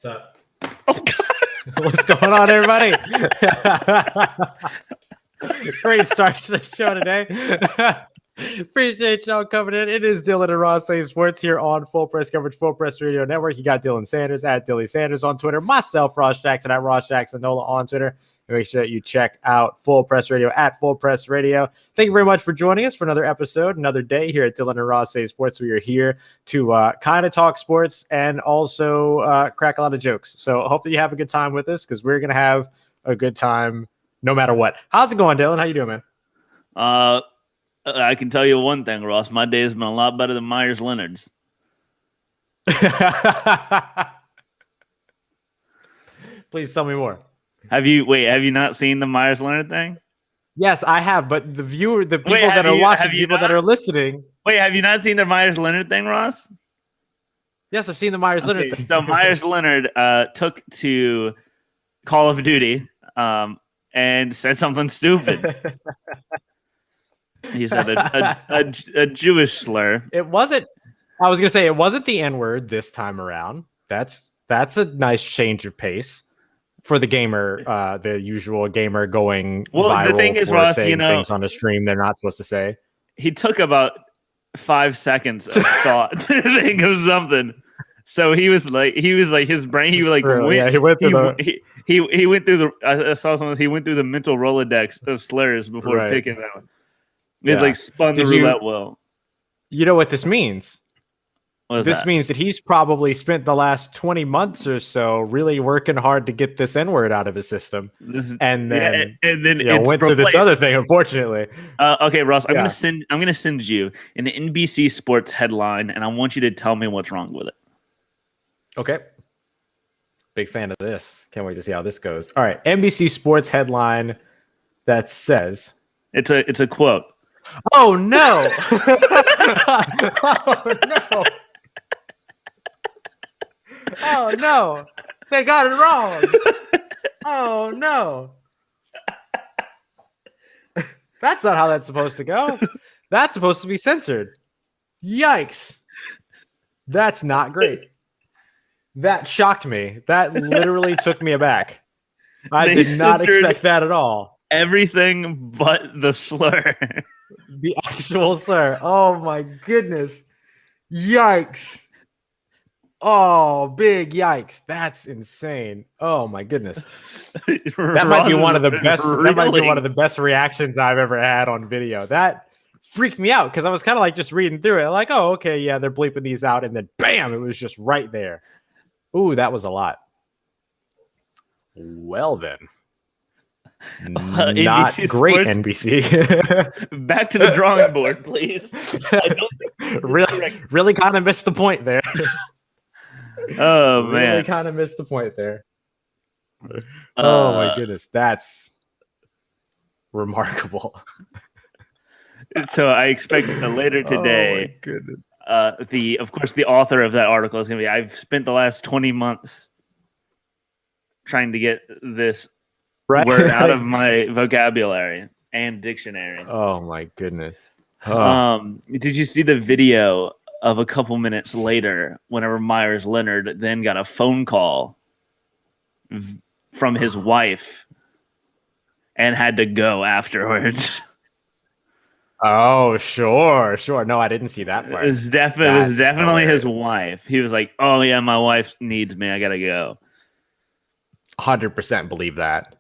What's up? Oh, God. What's going on, everybody? Great start to the show today. Appreciate y'all coming in. It is Dylan and Ross saying sports here on Full Press Coverage, Full Press Radio Network. You got Dylan Sanders at Dilly Sanders on Twitter, myself, Ross Jackson at Ross Jackson Nola on Twitter. And make sure that you check out Full Press Radio at Full Press Radio. Thank you very much for joining us for another episode, another day here at Dylan and Ross Say Sports. We are here to kind of talk sports and also crack a lot of jokes. So I hope that you have a good time with us because we're going to have a good time no matter what. How's it going, Dylan? How you doing, man? I can tell you one thing, Ross. My day has been a lot better than Myers-Leonard's. Please tell me more. Have you not seen the Myers-Leonard thing? Yes, I have, but the people that are watching, people that are listening. Wait, have you not seen the Myers-Leonard thing, Ross? Yes, I've seen the Myers-Leonard thing. So Myers-Leonard took to Call of Duty and said something stupid. He said a Jewish slur. It wasn't. I was gonna say it wasn't the N-word this time around. That's a nice change of pace for the gamer, the usual gamer going viral. The thing is, for Ross, saying things on a stream they're not supposed to say. He took about 5 seconds of thought to think of something. So he was like his brain. He went through the. I saw something. He went through the mental Rolodex of slurs before picking that one. It's like spun the roulette wheel. You know what this means? This means that he's probably spent the last 20 months or so really working hard to get this N-word out of his system. And then went to this other thing, unfortunately. Okay, Ross, I'm gonna send you an NBC Sports headline, and I want you to tell me what's wrong with it. Okay. Big fan of this. Can't wait to see how this goes. All right, NBC Sports headline that says it's a quote. Oh no! Oh no! Oh no! They got it wrong. Oh no! That's not how that's supposed to go. That's supposed to be censored. Yikes! That's not great. That shocked me. That literally took me aback. I did not expect that at all. Everything but the slur. The actual slur. Oh my goodness. Yikes. Oh, big yikes. That's insane. Oh my goodness. That might be one of the best. That might be one of the best reactions I've ever had on video. That freaked me out because I was kind of like just reading through it. Like, oh, okay, yeah, they're bleeping these out, and then bam, it was just right there. Ooh, that was a lot. Well then. Not NBC great, Sports. NBC. Back to the drawing board, please. Really kind of missed the point there. Oh man, really kind of missed the point there. Oh my goodness, that's remarkable. So I expect later today. Oh my goodness. Of course, the author of that article is going to be. I've spent the last 20 months trying to get this word out of my vocabulary and dictionary. Oh my goodness. Oh. Did you see the video of a couple minutes later whenever Myers-Leonard then got a phone call from his wife and had to go afterwards? Oh, sure. No, I didn't see that part. It was definitely his wife. He was like, oh yeah, my wife needs me. I got to go. 100% believe that.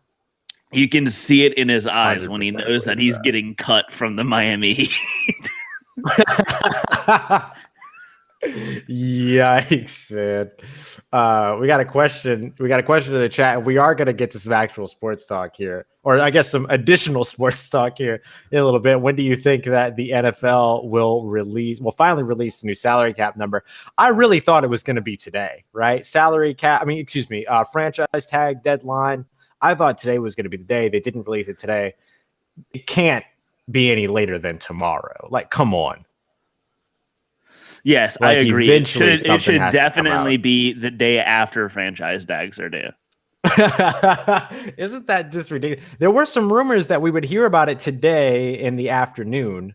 You can see it in his eyes when he knows that he's getting cut from the Miami Heat. Yikes, man. We got a question. We got a question in the chat. We are going to get to some actual sports talk here, or I guess some additional sports talk here in a little bit. When do you think that the NFL will finally release the new salary cap number? I really thought it was going to be today, right? Franchise tag deadline. I thought today was going to be the day. They didn't release it today. It can't be any later than tomorrow. Like, come on. Yes, like, I agree. It should definitely be the day after franchise tags are due. Isn't that just ridiculous? There were some rumors that we would hear about it today in the afternoon.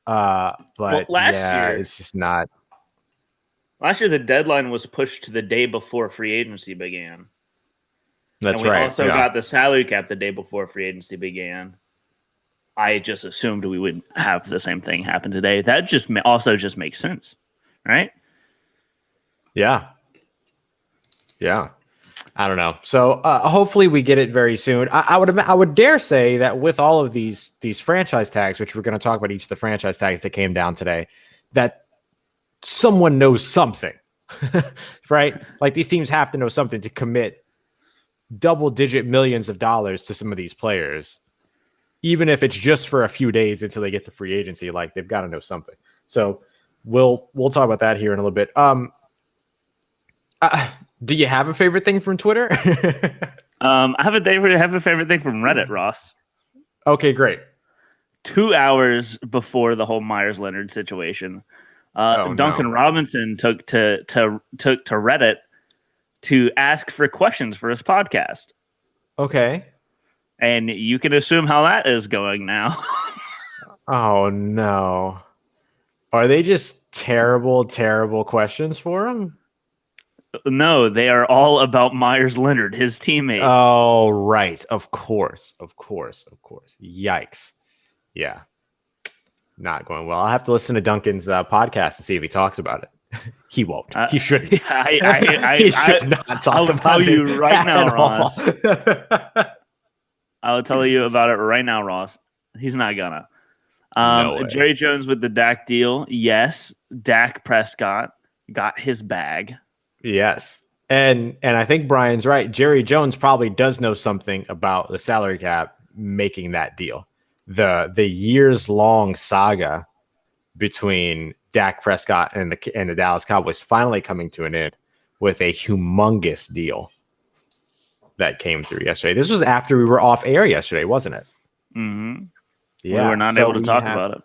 But last year, it's just not. Last year, the deadline was pushed to the day before free agency began. That's and we right. also got the salary cap the day before free agency began. I just assumed we would have the same thing happen today. That also just makes sense, right? Yeah. I don't know. So hopefully we get it very soon. I would dare say that with all of these franchise tags, which we're going to talk about each of the franchise tags that came down today, that someone knows something, right? Like these teams have to know something to commit double-digit millions of dollars to some of these players, even if it's just for a few days until they get to free agency. Like they've got to know something. So we'll talk about that here in a little bit. Do you have a favorite thing from Twitter? I have a favorite thing from Reddit, Ross. Okay, great. 2 hours before the whole Myers Leonard situation, Duncan Robinson took to Reddit to ask for questions for his podcast. Okay. And you can assume how that is going now. Oh no. Are they just terrible questions for him? No, they are all about Myers Leonard, his teammate. Oh, right. Of course. Yikes. Yeah. Not going well. I'll have to listen to Duncan's podcast to see if he talks about it. He won't. He shouldn't. He should not talk I'll tell you right now, Ross. I'll tell you about it right now, Ross. He's not gonna. No way. Jerry Jones with the Dac deal. Yes. Dak Prescott got his bag. Yes. And I think Brian's right. Jerry Jones probably does know something about the salary cap making that deal. The years long saga between Dak Prescott and the Dallas Cowboys finally coming to an end with a humongous deal that came through yesterday. This was after we were off air yesterday, wasn't it? Mm-hmm. Yeah. We were not able to talk about it.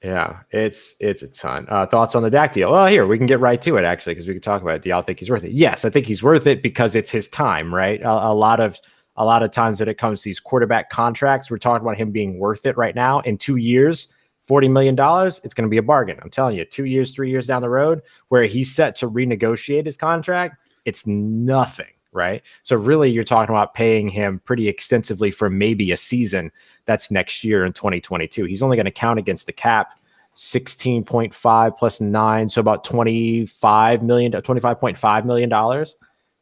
Yeah, it's a ton. Thoughts on the Dac deal? Well, here we can get right to it actually, because we can talk about it. Do y'all think he's worth it? Yes, I think he's worth it because it's his time, right? A lot of times when it comes to these quarterback contracts, we're talking about him being worth it right now. In 2 years, $40 million, it's going to be a bargain. I'm telling you, 2 years, 3 years down the road, where he's set to renegotiate his contract, it's nothing, right? So really, you're talking about paying him pretty extensively for maybe a season. That's next year in 2022. He's only going to count against the cap 16.5 plus 9, so about $25.5 million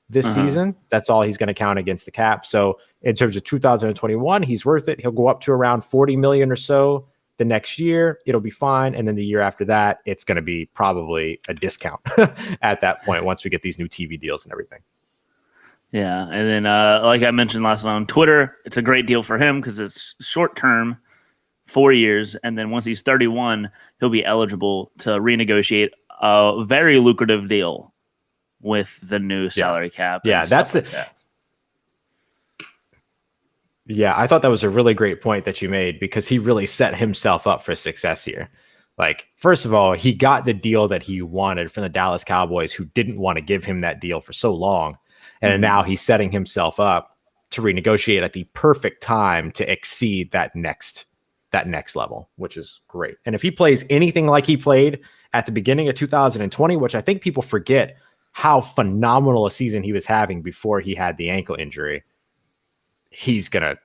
this season. That's all he's going to count against the cap. So in terms of 2021, he's worth it. He'll go up to around 40 million or so the next year. It'll be fine. And then the year after that, it's going to be probably a discount at that point once we get these new TV deals and everything. Yeah, and then like I mentioned last night on Twitter, it's a great deal for him because it's short term, 4 years, and then once he's 31, he'll be eligible to renegotiate a very lucrative deal with the new salary cap. Yeah, that's it. Yeah, I thought that was a really great point that you made because he really set himself up for success here. Like, first of all, he got the deal that he wanted from the Dallas Cowboys, who didn't want to give him that deal for so long. And now he's setting himself up to renegotiate at the perfect time to exceed that next level, which is great. And if he plays anything like he played at the beginning of 2020, which I think people forget how phenomenal a season he was having before he had the ankle injury, he's going to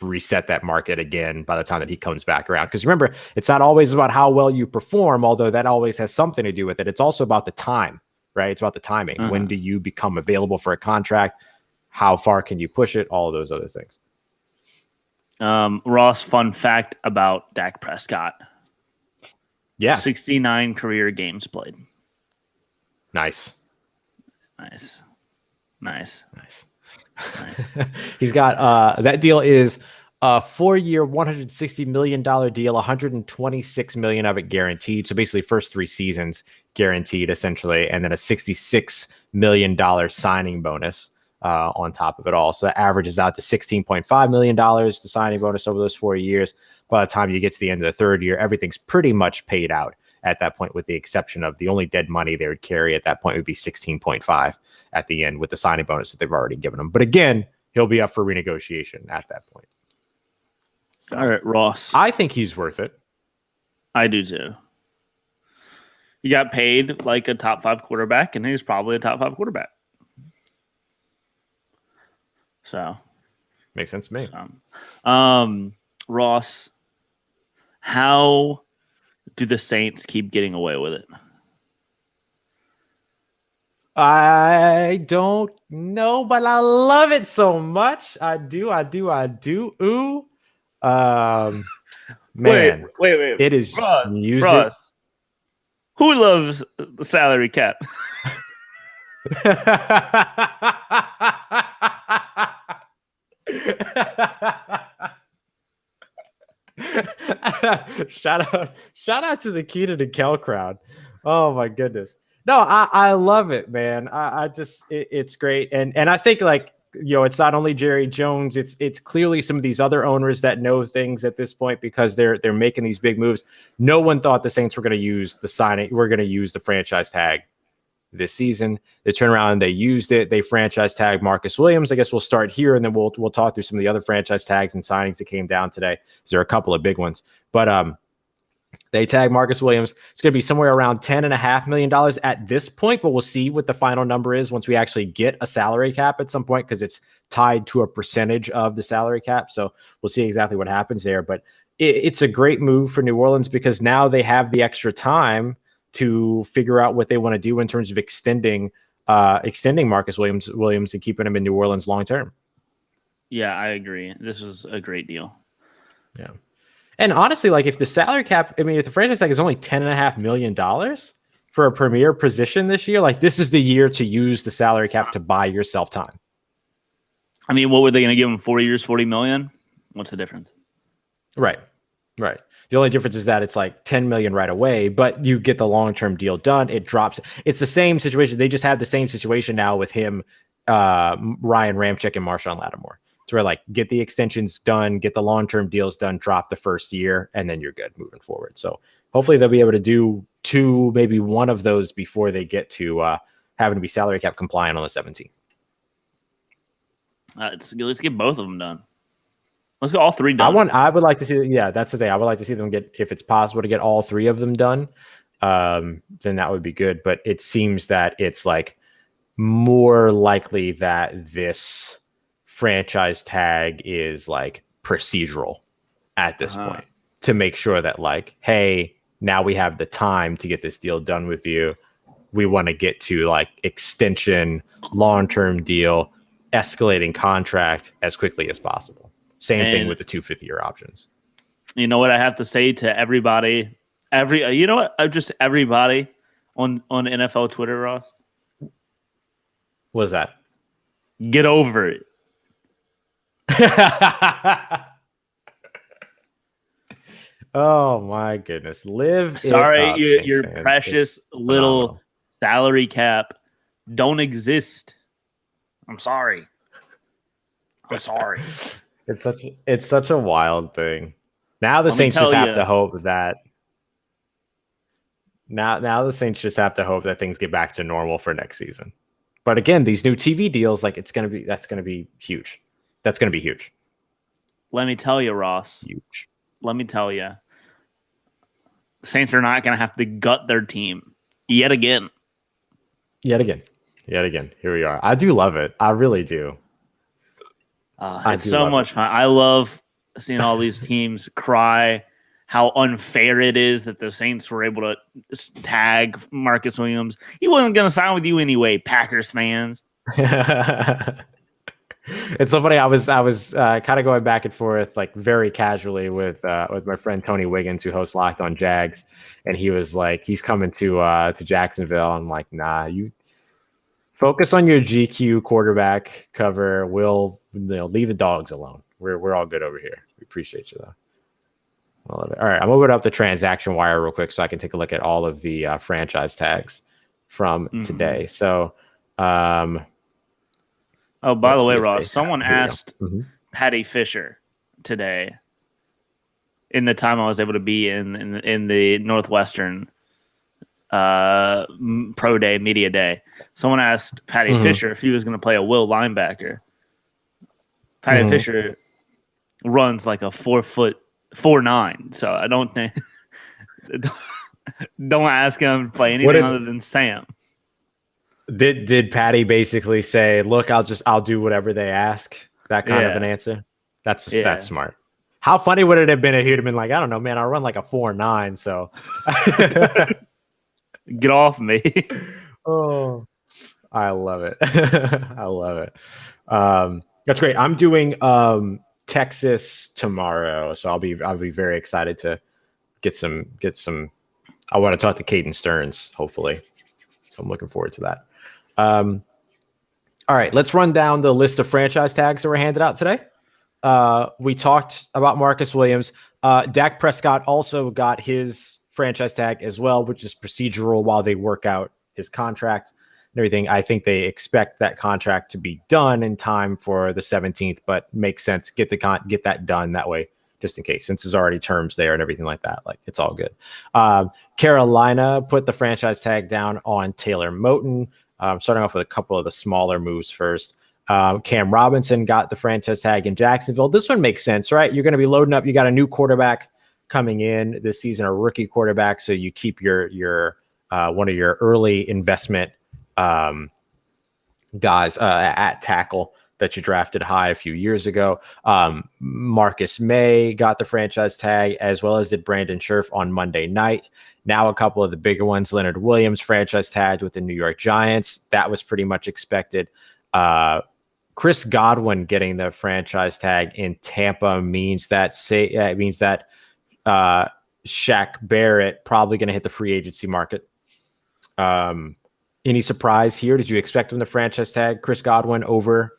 reset that market again by the time that he comes back around. Because remember, it's not always about how well you perform, although that always has something to do with it. It's also about the time. Right? It's about the timing. When do you become available for a contract? How far can you push it? All of those other things. Ross, fun fact about Dak Prescott. Yeah. 69 career games played. Nice. He's got that deal is a 4-year, $160 million deal, $126 million of it guaranteed. So basically first 3 seasons guaranteed essentially, and then a $66 million signing bonus on top of it all. So that averages out to $16.5 million, the signing bonus over those 4 years. By the time you get to the end of the 3rd year, everything's pretty much paid out at that point, with the exception of the only dead money they would carry at that point would be 16.5 at the end with the signing bonus that they've already given him. But again, he'll be up for renegotiation at that point. So, all right, Ross. I think he's worth it. I do too. He got paid like a top 5 quarterback, and he's probably a top 5 quarterback. So makes sense to me. Ross, how do the Saints keep getting away with it? I don't know, but I love it so much. I do. Ooh. Man. Wait. It is music. Ross, who loves the salary cap? shout out to the Keaton and Kel crowd. Oh my goodness. No, I love it, man. I just it's great. And I think like, it's not only Jerry Jones, it's clearly some of these other owners that know things at this point because they're making these big moves. No one thought the Saints were going to use the franchise tag this season. They turn around and they used it. They franchise tag Marcus Williams. I guess we'll start here and then we'll talk through some of the other franchise tags and signings that came down today. There are a couple of big ones, but they tag Marcus Williams. It's going to be somewhere around $10.5 million at this point, but we'll see what the final number is once we actually get a salary cap at some point, because it's tied to a percentage of the salary cap. So we'll see exactly what happens there. But it's a great move for New Orleans because now they have the extra time to figure out what they want to do in terms of extending Marcus Williams and keeping him in New Orleans long term. Yeah, I agree. This was a great deal. Yeah. And honestly, like if the salary cap, if the franchise tag is only $10.5 million for a premier position this year, like this is the year to use the salary cap to buy yourself time. I mean, what were they going to give him? 4 years, $40 million? What's the difference? Right. The only difference is that it's like $10 million right away, but you get the long-term deal done. It drops. It's the same situation. They just have the same situation now with him, Ryan Ramczyk and Marshawn Lattimore. It's where like get the extensions done, get the long-term deals done, drop the first year, and then you're good moving forward. So hopefully they'll be able to do 2, maybe 1 of those before they get to having to be salary cap compliant on the 17th. Let's get both of them done. Let's go all 3 done. I would like to see. Yeah, that's the thing. I would like to see them get, if it's possible to get all 3 of them done, then that would be good. But it seems that it's like more likely that this franchise tag is like procedural at this point to make sure that like, hey, now we have the time to get this deal done with you. We want to get to like extension, long-term deal, escalating contract as quickly as possible. Same thing with the 2 fifth-year options. You know what I have to say to everybody? Everybody on NFL Twitter, Ross? What was that? Get over it. Oh my goodness. Sorry, your precious little salary cap don't exist. I'm sorry. It's such a wild thing. Now the Saints just have to hope that now the Saints just have to hope that things get back to normal for next season. But again, these new TV deals, like that's gonna be huge. That's gonna be huge. Let me tell you, Ross. Huge. Let me tell you. The Saints are not gonna have to gut their team yet again. Yet again. Here we are. I do love it. I really do. It's so much fun. I love seeing all these teams cry how unfair it is that the Saints were able to tag Marcus Williams. He wasn't going to sign with you anyway, Packers fans. It's so funny. I was kind of going back and forth, like very casually with my friend Tony Wiggins, who hosts Locked On Jags, and he was like, he's coming to Jacksonville. I'm like, nah, you focus on your GQ quarterback cover. We'll leave the dogs alone. We're all good over here. We appreciate you though. I love it. All right, I'm gonna go up the transaction wire real quick so I can take a look at all of the franchise tags from today. So, by the way, Ross, someone asked Patty Fisher today in the time I was able to be in the Northwestern pro day, media day. Someone asked Patty Fisher if he was going to play a will linebacker. Patty Fisher runs like a 4'9", so I don't think Don't ask him to play What anything did other than Sam. did Patty basically say, "Look, I'll do whatever they ask"? That kind of an Yeah, answer. That's yeah. smart. How funny would it have been if he'd have been like, "I don't know, man. I run like a 4.9, so." Get off me. Oh, I love it. I love it. That's great. I'm doing Texas tomorrow, so I'll be very excited to get some. I want to talk to Caden Stearns, hopefully. So I'm looking forward to that. Um, all right, let's run down the list of franchise tags that were handed out today. We talked about Marcus Williams. Dak Prescott also got his franchise tag as well, which is procedural while they work out his contract and everything. I think they expect that contract to be done in time for the 17th, but makes sense. Get that done that way, just in case, since there's already terms there and everything like that. Like, it's all good. Carolina put the franchise tag down on Taylor Moton. Starting off with a couple of the smaller moves first. Cam Robinson got the franchise tag in Jacksonville. This one makes sense, right? You're going to be loading up. You got a new quarterback coming in this season, a rookie quarterback. So you keep your one of your early investment guys at tackle that you drafted high a few years ago. Marcus May got the franchise tag, as well as did Brandon Scherf on Monday night. Now a couple of the bigger ones. Leonard Williams franchise tagged with the New York Giants. That was pretty much expected. Chris Godwin getting the franchise tag in Tampa means that Shaq Barrett probably going to hit the free agency market. Any surprise here? Did you expect him to franchise tag Chris Godwin over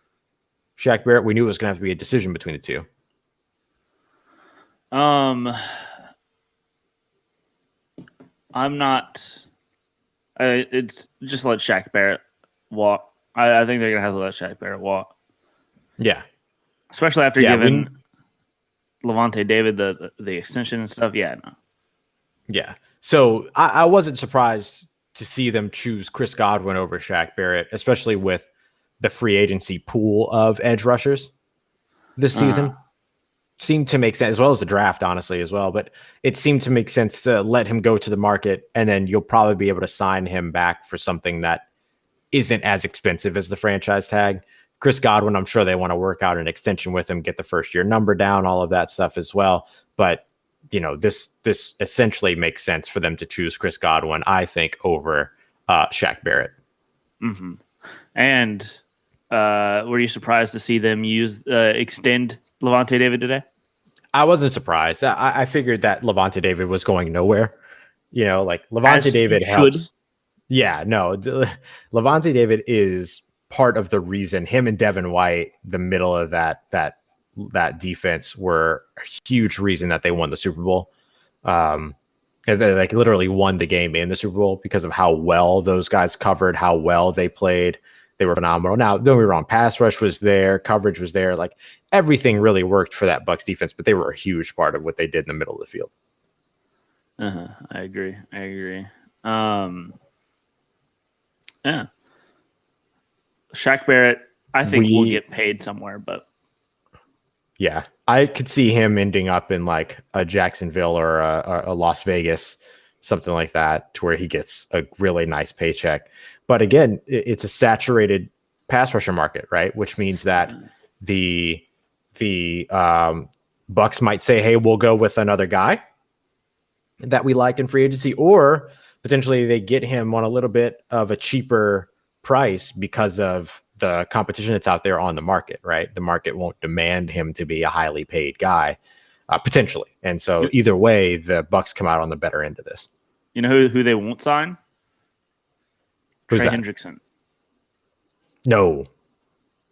Shaq Barrett? We knew it was going to have to be a decision between the two. I'm not. It's just let Shaq Barrett walk. I think they're gonna have to let Shaq Barrett walk. Yeah, especially after giving Levante David the extension and stuff. Yeah, no. Yeah. So I wasn't surprised to see them choose Chris Godwin over Shaq Barrett, especially with the free agency pool of edge rushers this season. Seemed to make sense, as well as the draft, honestly, as well. But it seemed to make sense to let him go to the market, and then you'll probably be able to sign him back for something that isn't as expensive as the franchise tag. Chris Godwin, I'm sure they want to work out an extension with him, get the first year number down, all of that stuff as well. But this essentially makes sense for them to choose Chris Godwin, I think, over Shaq Barrett. Mm-hmm. And were you surprised to see them extend Levante David today? I wasn't surprised. I figured that Levante David was going nowhere. Like Levante David helps. Yeah, no. Levante David is part of the reason him and Devin White, the middle of that defense, were a huge reason that they won the Super Bowl. And they literally won the game in the Super Bowl because of how well those guys covered, how well they played. They were phenomenal. Now, don't get me wrong, pass rush was there, coverage was there, like everything really worked for that Bucs defense, but they were a huge part of what they did in the middle of the field. I agree. Yeah. Shaq Barrett, I think will get paid somewhere, but yeah, I could see him ending up in like a Jacksonville or a Las Vegas, something like that, to where he gets a really nice paycheck. But again, it's a saturated pass rusher market, right? Which means that the Bucs might say, "Hey, we'll go with another guy that we like in free agency," or potentially they get him on a little bit of a cheaper price because of the competition that's out there on the market, right? The market won't demand him to be a highly paid guy, potentially. And so either way, the Bucs come out on the better end of this. You know who they won't sign? Who's Trey that? Hendrickson. No.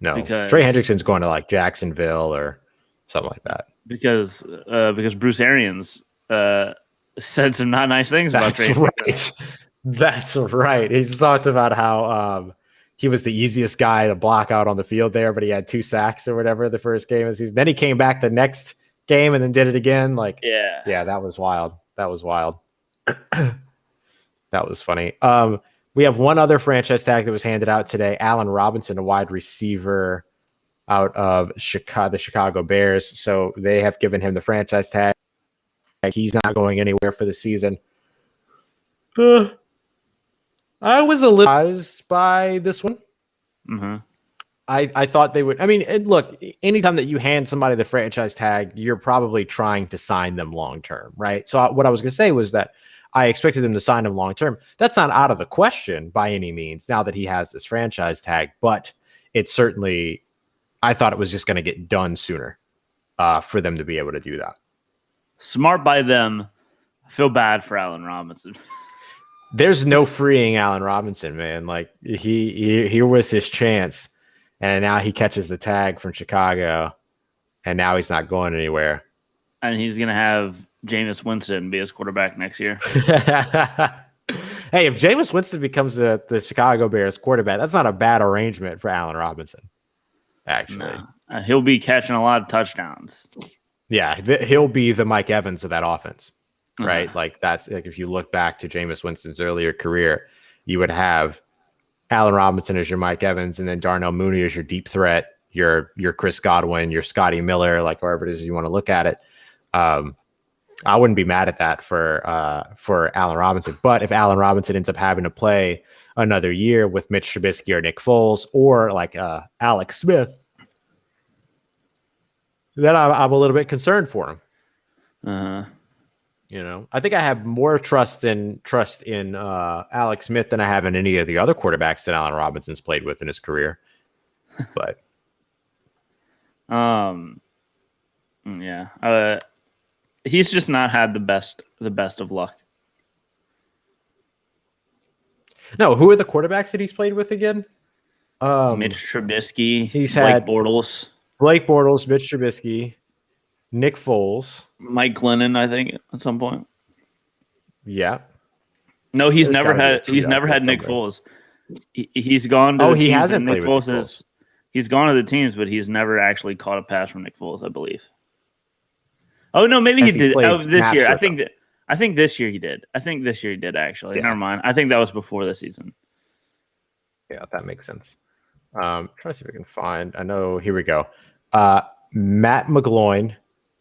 Trey Hendrickson's going to like Jacksonville or something like that. Because Bruce Arians said some not nice things about Trey Hendrickson. That's right. He's talked about how he was the easiest guy to block out on the field there, but he had 2 sacks or whatever the first game of the season. Then he came back the next game and then did it again. Like, yeah, that was wild. That was funny. We have one other franchise tag that was handed out today. Allen Robinson, a wide receiver out of the Chicago Bears. So they have given him the franchise tag. He's not going anywhere for the season. I was a little surprised by this one. Mm-hmm. I thought they would. I mean, look, anytime that you hand somebody the franchise tag, you're probably trying to sign them long term, right? So what I was going to say was that I expected them to sign him long term. That's not out of the question by any means now that he has this franchise tag, but it's certainly, I thought it was just going to get done sooner for them to be able to do that. Smart by them. I feel bad for Allen Robinson. There's no freeing Allen Robinson, man. Like here was his chance. And now he catches the tag from Chicago, and now he's not going anywhere. And he's going to have Jameis Winston be his quarterback next year. Hey, if Jameis Winston becomes the Chicago Bears quarterback, that's not a bad arrangement for Allen Robinson, actually. No. He'll be catching a lot of touchdowns. Yeah, he'll be the Mike Evans of that offense, right? Like that's like if you look back to Jameis Winston's earlier career, you would have Allen Robinson as your Mike Evans, and then Darnell Mooney as your deep threat, your Chris Godwin, your Scotty Miller, like wherever it is you want to look at it. I wouldn't be mad at that for Allen Robinson. But if Allen Robinson ends up having to play another year with Mitch Trubisky or Nick Foles or like Alex Smith, then I'm a little bit concerned for him. You know, I think I have more trust in Alex Smith than I have in any of the other quarterbacks that Allen Robinson's played with in his career. But yeah, he's just not had the best of luck. No, who are the quarterbacks that he's played with again? Mitch Trubisky. He's Blake had Bortles, Mitch Trubisky, Nick Foles, Mike Glennon, I think at some point. Yeah. No, he's never had Nick Foles. He's gone to the he teams hasn't Nick played Foles with has, he's gone to the teams, but he's never actually caught a pass from Nick Foles, I believe. Oh no, maybe he did. Oh, this year. I think this year he did. I think this year he did actually. Yeah. Never mind. I think that was before the season. Yeah, that makes sense. Trying to see if I can find. I know. Here we go. Matt McGloin,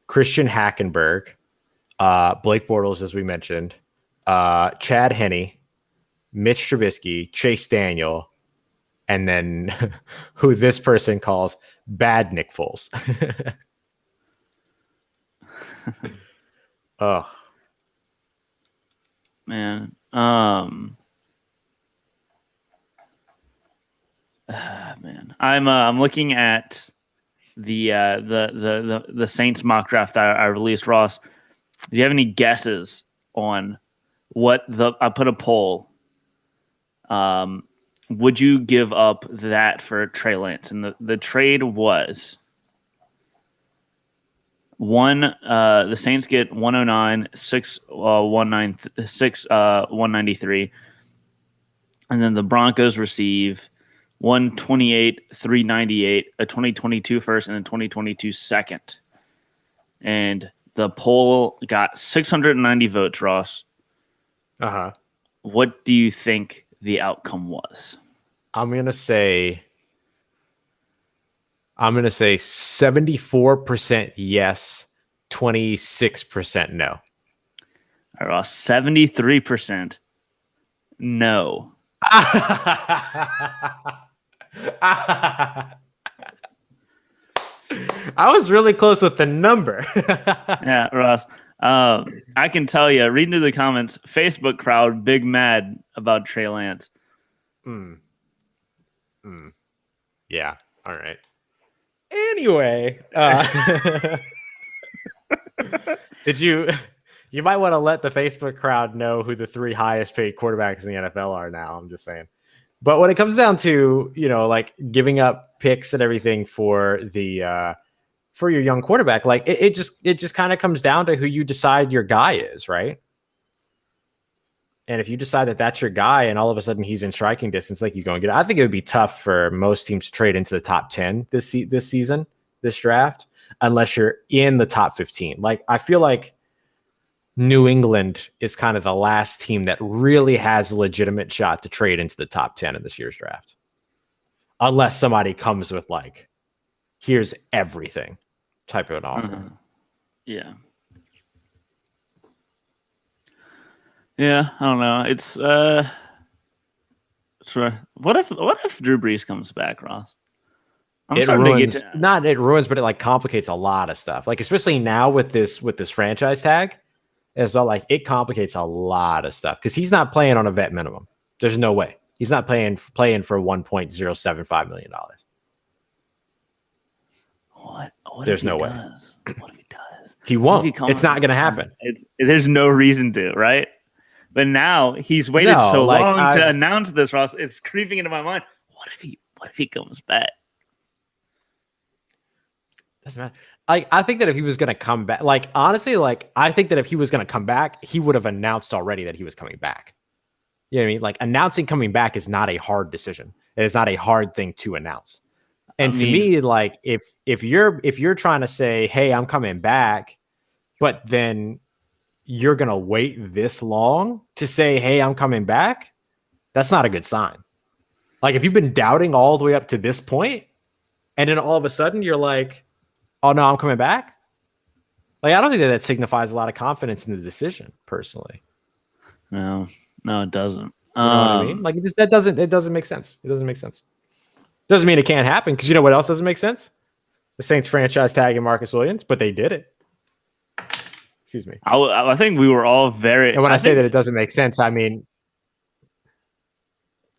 Christian Hackenberg, Blake Bortles, as we mentioned, Chad Henne, Mitch Trubisky, Chase Daniel, and then who this person calls Bad Nick Foles. Oh man. Man, I'm looking at the Saints mock draft that I released. Ross, do you have any guesses on what I put a poll? Would you give up that for Trey Lance? And the trade was the Saints get 109, 193, and then the Broncos receive 128, 398, a 2022 first, and a 2022 second. And the poll got 690 votes, Ross. What do you think the outcome was? I'm gonna say 74% yes, 26% no. All right, Ross, 73% no. I was really close with the number. Yeah, Ross. I can tell you, reading through the comments, Facebook crowd big mad about Trey Lance. Yeah. All right. Anyway, you might want to let the Facebook crowd know who the 3 highest paid quarterbacks in the NFL are now. I'm just saying. But when it comes down to, like giving up picks and everything for for your young quarterback, like it just kind of comes down to who you decide your guy is, right? And if you decide that that's your guy and all of a sudden he's in striking distance, like you go and get it. I think it would be tough for most teams to trade into the top 10 this season, this draft, unless you're in the top 15. Like, I feel like New England is kind of the last team that really has a legitimate shot to trade into the top 10 in this year's draft. Unless somebody comes with like, here's everything type of an offer. Yeah. Yeah, I don't know. It's sure. What if Drew Brees comes back, Ross? I'm It starting to get ruins, to. not it ruins, but it like complicates a lot of stuff. Like especially now with this franchise tag, it's all like it complicates a lot of stuff because he's not playing on a vet minimum. There's no way he's not playing for $1.075 million. What if There's he no way does? What if he does? he What if won't. he It's comes? not going to happen. There's no reason to, right? But now he's waited No, so like long to announce this, Ross. It's creeping into my mind. What if he comes back? doesn't matter. I think that if he was going to come back, like honestly, like I think that if he was going to come back, he would have announced already that he was coming back. You know what I mean? Like announcing coming back is not a hard decision. It is not a hard thing to announce. And to me, like if you're trying to say, "Hey, I'm coming back," but then you're gonna wait this long to say, "Hey, I'm coming back," that's not a good sign. Like if you've been doubting all the way up to this point, and then all of a sudden you're like, "Oh no, I'm coming back." Like I don't think that signifies a lot of confidence in the decision, personally. No, it doesn't. You know what I mean? Like it doesn't make sense. It doesn't make sense. Doesn't mean it can't happen because you know what else doesn't make sense? The Saints franchise tagging Marcus Williams, but they did it. Excuse me. I think we were all very. And when I say that it doesn't make sense, I mean,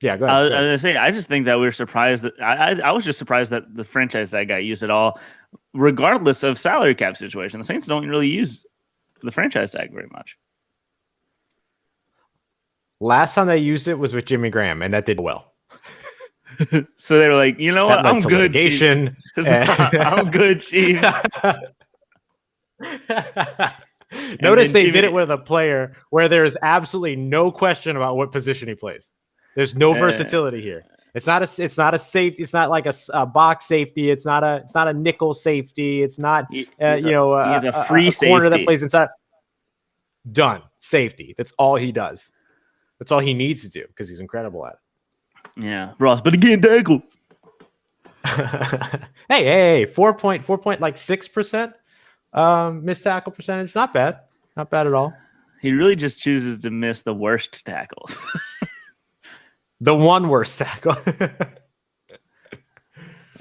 yeah, go ahead. I was gonna say, I just think that we were surprised that I was just surprised that the franchise tag got used at all, regardless of salary cap situation. The Saints don't really use the franchise tag very much. Last time they used it was with Jimmy Graham, and that did well. So they were like, you know what? I'm good. Litigation. I'm good, Chief. Notice they did it with a player where there is absolutely no question about what position he plays. There's no versatility here. It's not a safety. It's not like a box safety. It's not a nickel safety. It's not he's a free safety corner that plays inside. Done. Safety. That's all he does. That's all he needs to do because he's incredible at it. Yeah, Ross, but again, tackle. hey, 4.6% missed tackle percentage. Not bad. Not bad at all. He really just chooses to miss the worst tackles. The one worst tackle.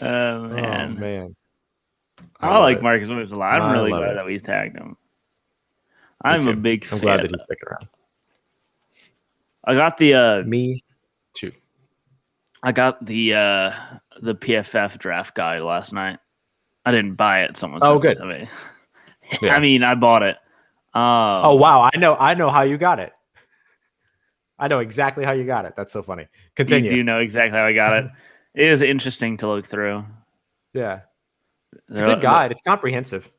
Oh, man. Oh, man. I like Marcus Williams a lot. I'm really glad that we tagged him. I'm a big fan. I'm glad that he's sticking around. I got the me too. I got the PFF draft guide last night. I didn't buy it. Someone sent it to me. Yeah. I mean, I bought it. Oh wow! I know how you got it. I know exactly how you got it. That's so funny. Continue. You do know exactly how I got it. It is interesting to look through. Yeah, it's a good guide. It's comprehensive.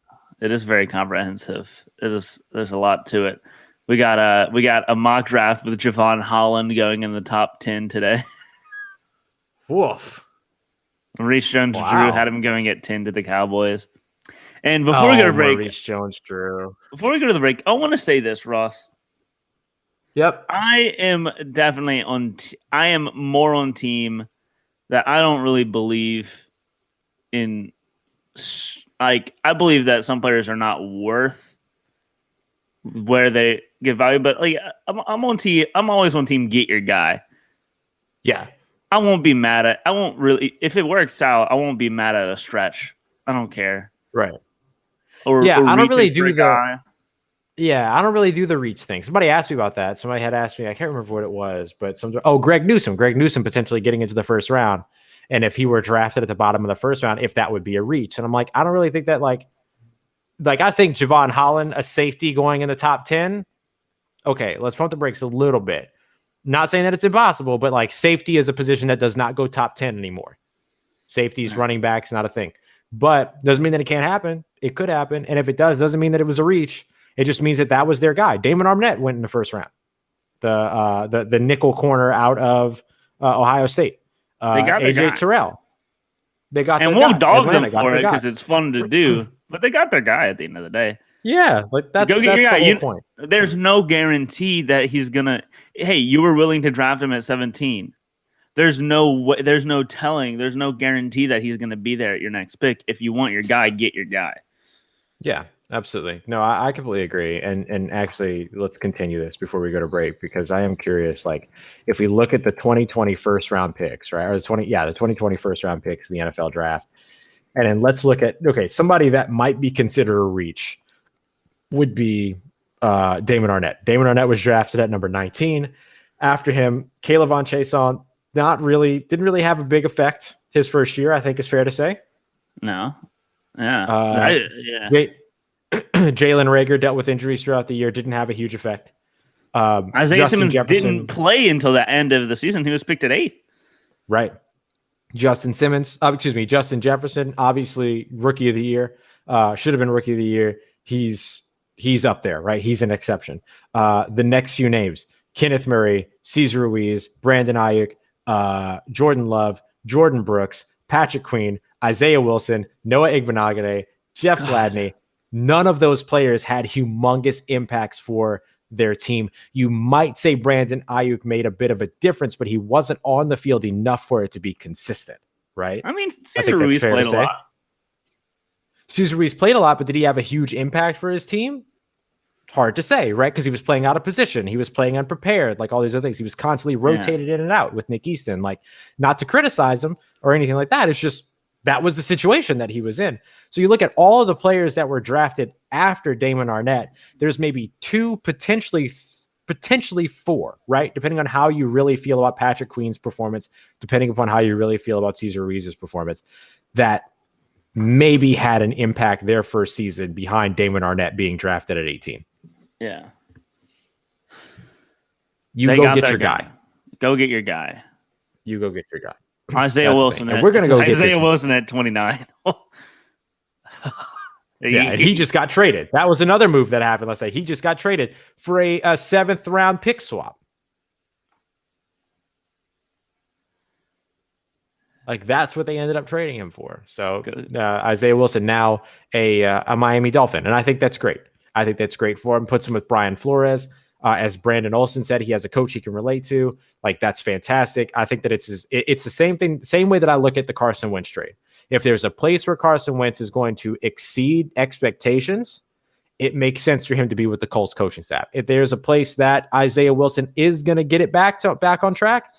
It is very comprehensive. It is. There's a lot to it. We got a mock draft with Javon Holland going in the top 10 today. Woof. Maurice Jones-Drew had him going at 10 to the Cowboys. And before we go to break, Maurice Jones-Drew. Before we go to the break, I want to say this, Ross. Yep. I am definitely I am more on team that I don't really believe in. Like, I believe that some players are not worth where they get value, but like I'm on team. I'm always on team. Get your guy. Yeah. I won't be mad at. I won't really. If it works out, I won't be mad at a stretch. I don't care. Right. Or I don't really do the. Guy. Yeah, I don't really do the reach thing. Somebody asked me about that. Somebody had asked me. I can't remember what it was, but Greg Newsome. Greg Newsome potentially getting into the first round, and if he were drafted at the bottom of the first round, if that would be a reach. And I'm like, I don't really think that. Like I think Javon Holland, a safety going in the top 10. Okay, let's pump the brakes a little bit. Not saying that it's impossible, but like safety is a position that does not go top 10 anymore. Safeties, running backs, not a thing. But doesn't mean that it can't happen. It could happen. And if it doesn't mean that it was a reach. It just means that was their guy. Damon Arnett went in the first round. The nickel corner out of Ohio State. They got AJ Terrell. They got and we'll dog them for it because it's fun to do. But they got their guy at the end of the day. Yeah, like that's the whole point. There's no guarantee that he's gonna. Hey, you were willing to draft him at 17. There's no telling. There's no guarantee that he's gonna be there at your next pick. If you want your guy, get your guy. Yeah, Absolutely. No, I completely agree. And actually, let's continue this before we go to break because I am curious. Like, if we look at the 2020 first round picks, right, or the 2020 first round picks in the NFL draft, and then let's look at somebody that might be considered a reach would be Damon Arnett. Damon Arnett was drafted at number 19. After him, Caleb Von Chason didn't really have a big effect his first year. I think is fair to say. No, yeah, yeah. Jalen Reagor dealt with injuries throughout the year, didn't have a huge effect. Isaiah Justin Simmons Jefferson didn't play until the end of the season. He was picked at 8th. Right. Justin Jefferson, obviously rookie of the year. Should have been rookie of the year. He's up there, right? He's an exception. The next few names: Kenneth Murray, Cesar Ruiz, Brandon Ayuk, Jordan Love, Jordan Brooks, Patrick Queen, Isaiah Wilson, Noah Igbenogany, Jeff Gladney. None of those players had humongous impacts for their team. You might say Brandon Ayuk made a bit of a difference, but he wasn't on the field enough for it to be consistent, right? I mean, Cesar Ruiz played a lot. Cesar Ruiz played a lot, but did he have a huge impact for his team? Hard to say, right? Because he was playing out of position. He was playing unprepared, like all these other things. He was constantly rotated in and out with Nick Easton. Like, not to criticize him or anything like that. It's just that was the situation that he was in. So you look at all of the players that were drafted after Damon Arnett, there's maybe 2, potentially 4, right? Depending on how you really feel about Patrick Queen's performance, depending upon how you really feel about Cesar Ruiz's performance, that maybe had an impact their first season behind Damon Arnett being drafted at 18. Yeah. You go get your guy. Go get your guy. You go get your guy. Isaiah Wilson. And we're going to go get Isaiah Wilson at 29. Yeah, and he just got traded. That was another move that happened. Let's say he just got traded for a 7th round pick swap. Like, that's what they ended up trading him for. So Isaiah Wilson now a Miami Dolphin, and I think that's great. I think that's great for him. Puts him with Brian Flores. As Brandon Olson said, he has a coach he can relate to. Like, that's fantastic. I think that it's the same thing, same way that I look at the Carson Wentz trade. If there's a place where Carson Wentz is going to exceed expectations, it makes sense for him to be with the Colts coaching staff. If there's a place that Isaiah Wilson is going to get it back on track,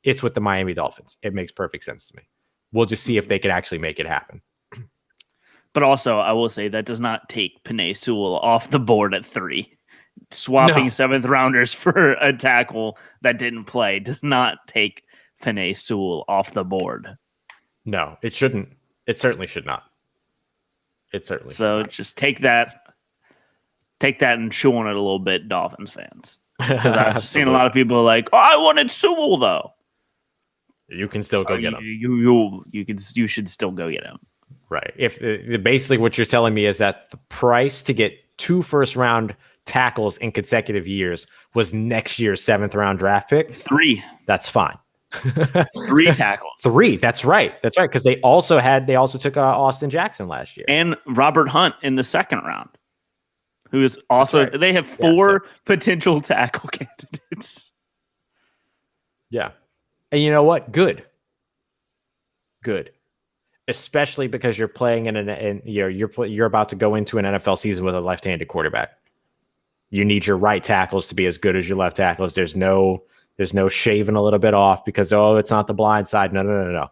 it's with the Miami Dolphins. It makes perfect sense to me. We'll just see if they can actually make it happen. But also, I will say that does not take Penei Sewell off the board at 3. Swapping 7th rounders for a tackle that didn't play does not take Penei Sewell off the board. No, it shouldn't. It certainly should not. It certainly should not. Just take that and chew on it a little bit, Dolphins fans. Because I've seen a lot of people like, oh, I wanted Sewell though. You can still go get him. You should still go get him. Right. If basically what you're telling me is that the price to get 2 first round tackles in consecutive years was next year's 7th round draft pick. 3. That's fine. 3 tackles. 3. That's right. That's right. Because they also took Austin Jackson last year and Robert Hunt in the 2nd round, who is also. Right. They have 4 potential tackle candidates. Yeah, and you know what? Good. Especially because you're playing you're about to go into an NFL season with a left-handed quarterback. You need your right tackles to be as good as your left tackles. There's no shaving a little bit off because, it's not the blind side. No.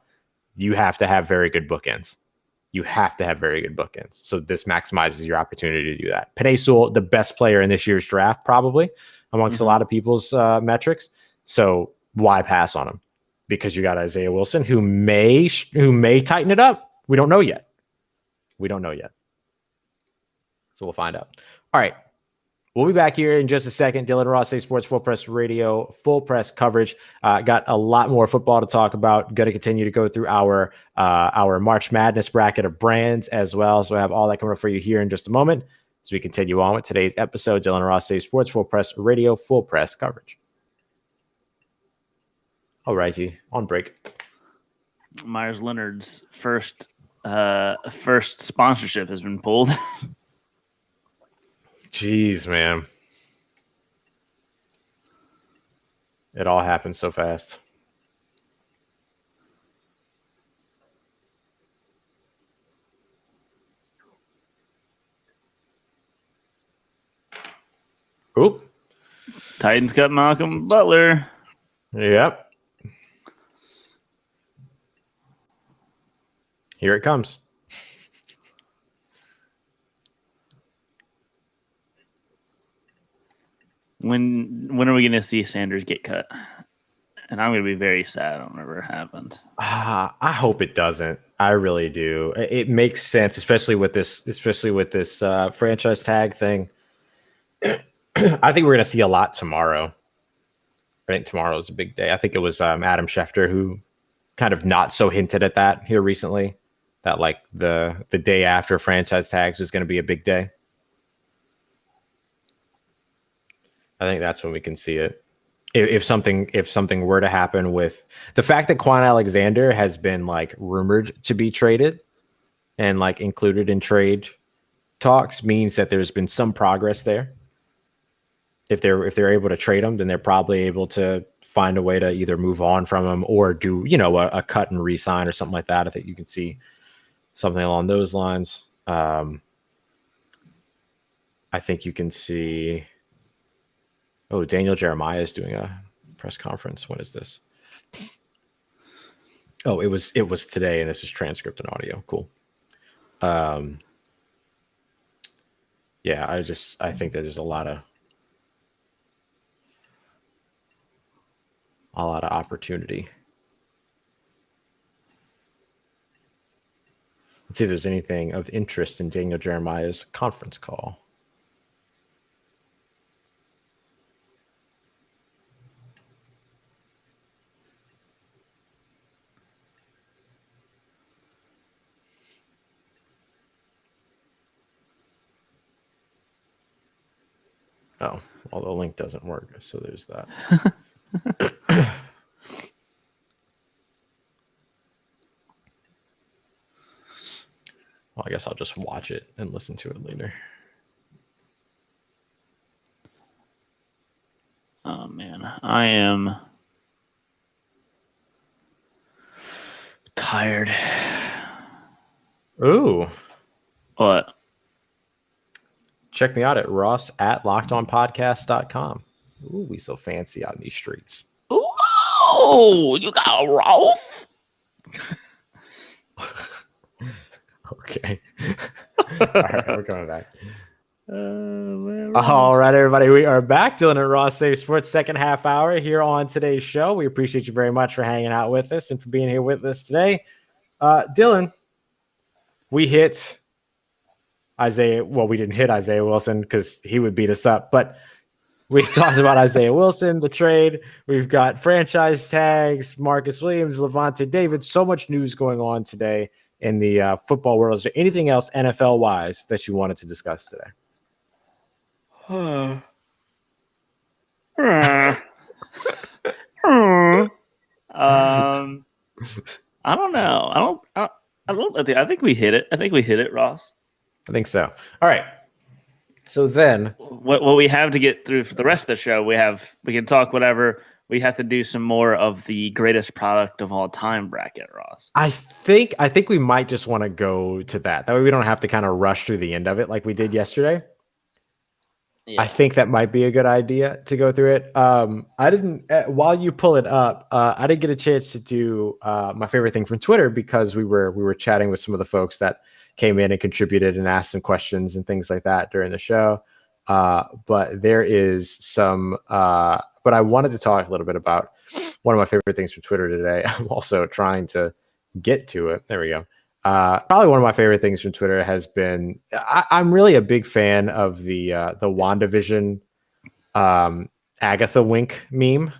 You have to have very good bookends. So this maximizes your opportunity to do that. Penei Sewell, the best player in this year's draft, probably amongst a lot of people's metrics. So why pass on him? Because you got Isaiah Wilson, who may tighten it up. We don't know yet. So we'll find out. All right. We'll be back here in just a second. Dylan Ross, Sports Full Press Radio, full press coverage. Got a lot more football to talk about. Going to continue to go through our March Madness bracket of brands as well. So I have all that coming up for you here in just a moment as we continue on with today's episode. Dylan Ross, Sports Full Press Radio, full press coverage. All righty, on break. Myers Leonard's first sponsorship has been pulled. Jeez, man. It all happened so fast. Titans got Malcolm Butler. Yep. Here it comes. When are we going to see Sanders get cut? And I'm going to be very sad whenever it happens. I hope it doesn't. I really do. It makes sense, especially with this franchise tag thing. I think we're going to see a lot tomorrow. I think tomorrow is a big day. I think it was Adam Schefter who kind of not so hinted at that here recently, that like the day after franchise tags was going to be a big day. I think that's when we can see it. If something were to happen with the fact that Quan Alexander has been like rumored to be traded and like included in trade talks, means that there's been some progress there. If they're able to trade him, then they're probably able to find a way to either move on from him or do, a cut and re-sign or something like that. I think you can see something along those lines. I think you can see. Oh, Daniel Jeremiah is doing a press conference. When is this? Oh, it was today, and this is transcript and audio. Cool. Yeah, I think that there's a lot of opportunity. Let's see if there's anything of interest in Daniel Jeremiah's conference call. Oh, well, the link doesn't work, so there's that. Well, I guess I'll just watch it and listen to it later. Oh, man. I am tired. Ooh. What? Check me out at ross@lockedonpodcast.com. Ooh, we so fancy out in these streets. Oh, you got a Ross? Okay. All right, we're coming back. All right, everybody. We are back. Dylan and Ross Save Sports second half hour here on today's show. We appreciate you very much for hanging out with us and for being here with us today. Dylan, we hit Isaiah. Well, we didn't hit Isaiah Wilson because he would beat us up, but we talked about Isaiah Wilson, the trade. We've got franchise tags, Marcus Williams, Levante David. So much news going on today in the football world. Is there anything else NFL-wise that you wanted to discuss today? I don't know. I think we hit it, Ross. I think so. All right. So then, what we have to get through for the rest of the show, we can talk whatever. We have to do some more of the greatest product of all time bracket, Ross. I think we might just want to go to that. That way we don't have to kind of rush through the end of it like we did yesterday. Yeah. I think that might be a good idea to go through it. I didn't, while you pull it up, I didn't get a chance to do my favorite thing from Twitter because we were chatting with some of the folks that came in and contributed and asked some questions and things like that during the show. But there is some, but I wanted to talk a little bit about one of my favorite things from Twitter today. I'm also trying to get to it. There we go. Probably one of my favorite things from Twitter has been, I'm really a big fan of the WandaVision Agatha Wink meme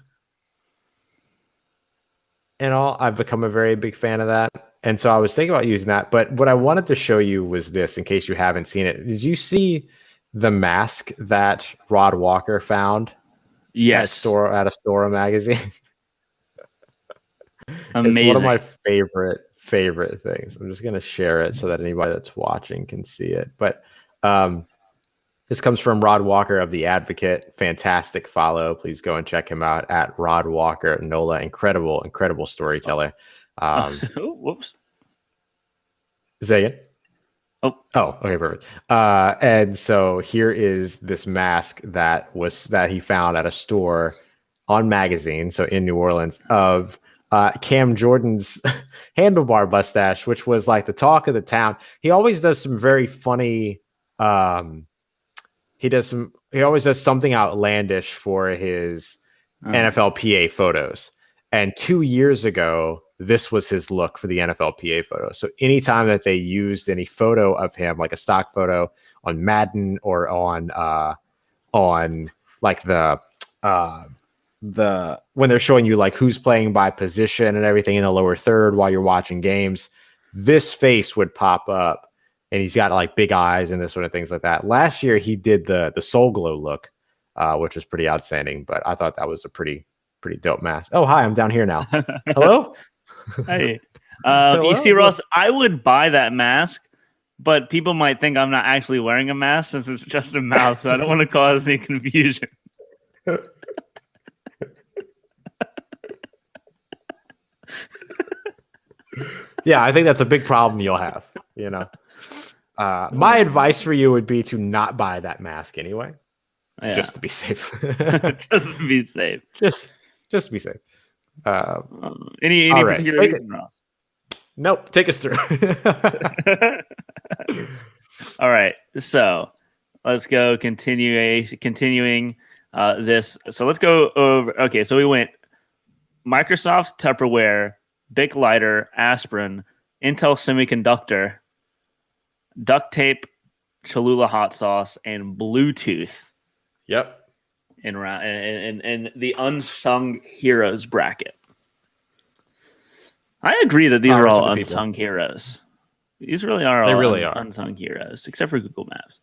and all. I've become a very big fan of that. And so I was thinking about using that. But what I wanted to show you was this, in case you haven't seen it. Did you see the mask that Rod Walker found? Yes. At a Stora magazine. Amazing. It's one of my favorite things. I'm just going to share it so that anybody that's watching can see it. But this comes from Rod Walker of The Advocate. Fantastic follow. Please go and check him out at Rod Walker NOLA. Incredible storyteller. Whoops. Say it. Oh, Okay, perfect. And so here is this mask that he found at a store on Magazine, so in New Orleans, of Cam Jordan's handlebar mustache, which was like the talk of the town. He always does some very funny. Um, he always does something outlandish for his NFLPA photos. And 2 years ago, this was his look for the NFLPA photo. So anytime that they used any photo of him, like a stock photo on Madden or on like the when they're showing you like who's playing by position and everything in the lower third while you're watching games, this face would pop up, and he's got like big eyes and this sort of things like that. Last year he did the Soul Glow look, which was pretty outstanding, but I thought that was a pretty dope mask. Oh, hi, I'm down here now. Hello. Hey, Hello? you see, Ross, I would buy that mask, but people might think I'm not actually wearing a mask since it's just a mouth, so I don't want to cause any confusion. Yeah, I think that's a big problem you'll have. My advice for you would be to not buy that mask anyway, just to be safe. Just to be safe. Just to be safe. Any particular reason, Ross? Nope. Take us through. All right. So let's go continuing this. So let's go over. Okay. So we went Microsoft Tupperware, Bic lighter, aspirin, Intel semiconductor, duct tape, Cholula hot sauce, and Bluetooth. Yep. In the unsung heroes bracket. I agree that these are all unsung heroes. These really are all unsung heroes, except for Google Maps.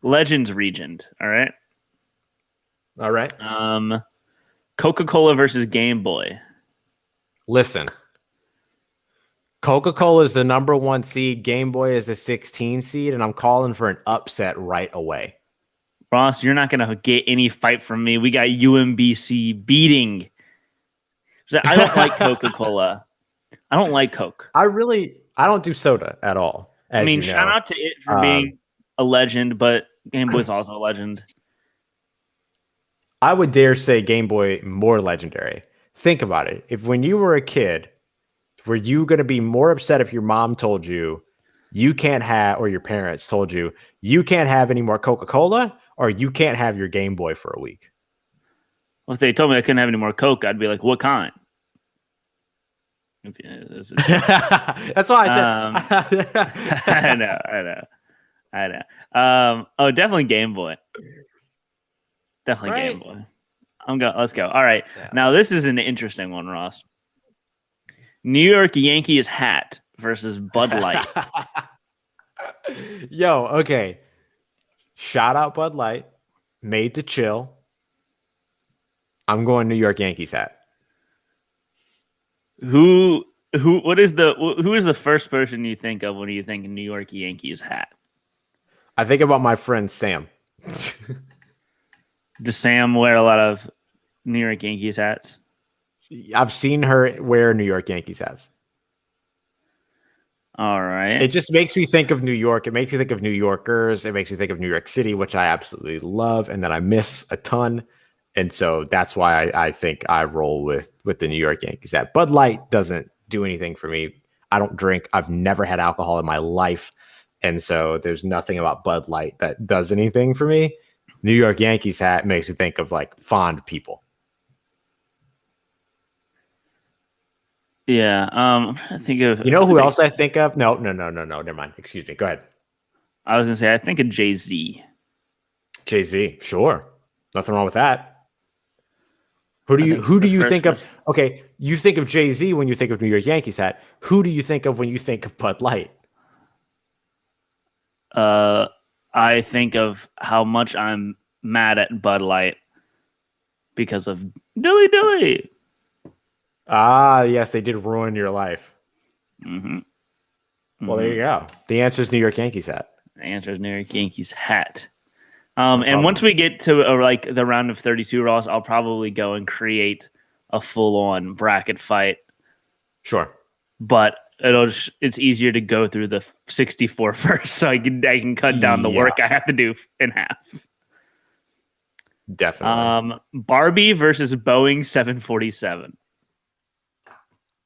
Legends Regent. All right. Coca-Cola versus Game Boy. Listen. Coca-Cola is the number 1 seed. Game Boy is a 16 seed, and I'm calling for an upset right away. Ross, you're not going to get any fight from me. We got UMBC beating. I don't like Coca-Cola. I don't like Coke. I don't do soda at all. I mean, shout out to it for being a legend, but Game Boy's also a legend. I would dare say Game Boy more legendary. Think about it. If when you were a kid, were you going to be more upset if your mom told you can't have, or your parents told you can't have any more Coca-Cola, or you can't have your Game Boy for a week? Well, if they told me I couldn't have any more Coke, I'd be like, what kind? That's why I said. I know. Definitely Game Boy. Game Boy. Let's go. All right. Yeah. Now this is an interesting one, Ross. New York Yankees hat versus Bud Light. Yo, okay. Shout out Bud Light. Made to chill. I'm going New York Yankees hat. Who is the first person you think of when you think New York Yankees hat? I think about my friend Sam. Does Sam wear a lot of New York Yankees hats? I've seen her wear New York Yankees hats. All right. It just makes me think of New York. It makes me think of New Yorkers. It makes me think of New York City, which I absolutely love and that I miss a ton. And so that's why I think I roll with the New York Yankees hat. Bud Light doesn't do anything for me. I don't drink. I've never had alcohol in my life. And so there's nothing about Bud Light that does anything for me. New York Yankees hat makes me think of like fond people. Yeah. I'm trying to think of. Who else I think of? No. Never mind. Excuse me. Go ahead. I was gonna say I think of Jay-Z. Jay-Z, sure. Nothing wrong with that. Who do you think of? Okay, you think of Jay-Z when you think of New York Yankees hat. Who do you think of when you think of Bud Light? I think of how much I'm mad at Bud Light because of Dilly Dilly. Ah, yes, they did ruin your life. Mm-hmm. Well, there you go. The answer is New York Yankees hat. The answer is New York Yankees hat. And once we get to like the round of 32, Ross, I'll probably go and create a full-on bracket fight Sure. but it's easier to go through the 64 first, so I can cut down the work I have to do in half. Definitely. Barbie versus Boeing 747.